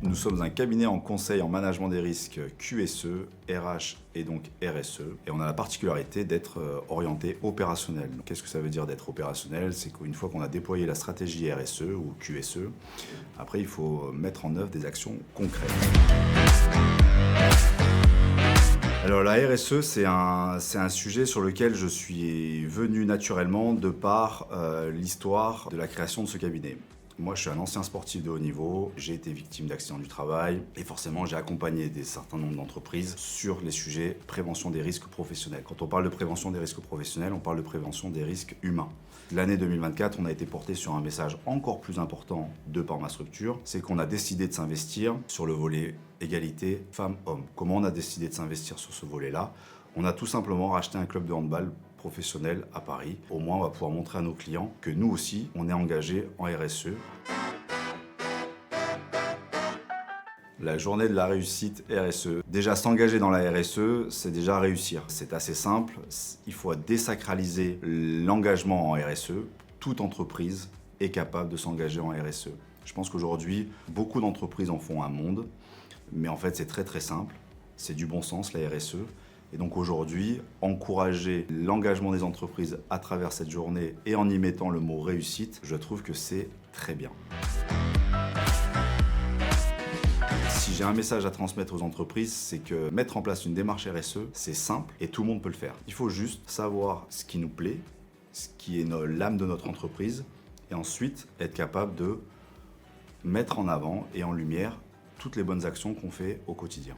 Nous sommes un cabinet en conseil en management des risques QSE, RH et donc RSE. Et on a la particularité d'être orienté opérationnel. Qu'est-ce que ça veut dire d'être opérationnel? C'est qu'une fois qu'on a déployé la stratégie RSE ou QSE, après il faut mettre en œuvre des actions concrètes. Alors la RSE, c'est un sujet sur lequel je suis venu naturellement de par l'histoire de la création de ce cabinet. Moi, je suis un ancien sportif de haut niveau, j'ai été victime d'accidents du travail et forcément, j'ai accompagné des certains nombres d'entreprises sur les sujets prévention des risques professionnels. Quand on parle de prévention des risques professionnels, on parle de prévention des risques humains. L'année 2024, on a été porté sur un message encore plus important de par ma structure, c'est qu'on a décidé de s'investir sur le volet égalité femmes-hommes. Comment on a décidé de s'investir sur ce volet-là? On a tout simplement racheté un club de handball professionnel à Paris. Au moins, on va pouvoir montrer à nos clients que nous aussi, on est engagés en RSE. La journée de la réussite RSE. Déjà, s'engager dans la RSE, c'est déjà réussir. C'est assez simple. Il faut désacraliser l'engagement en RSE. Toute entreprise est capable de s'engager en RSE. Je pense qu'aujourd'hui, beaucoup d'entreprises en font un monde. Mais en fait, c'est très très simple. C'est du bon sens, la RSE. Et donc aujourd'hui, encourager l'engagement des entreprises à travers cette journée et en y mettant le mot réussite, je trouve que c'est très bien. Si j'ai un message à transmettre aux entreprises, c'est que mettre en place une démarche RSE, c'est simple et tout le monde peut le faire. Il faut juste savoir ce qui nous plaît, ce qui est l'âme de notre entreprise, et ensuite être capable de mettre en avant et en lumière toutes les bonnes actions qu'on fait au quotidien.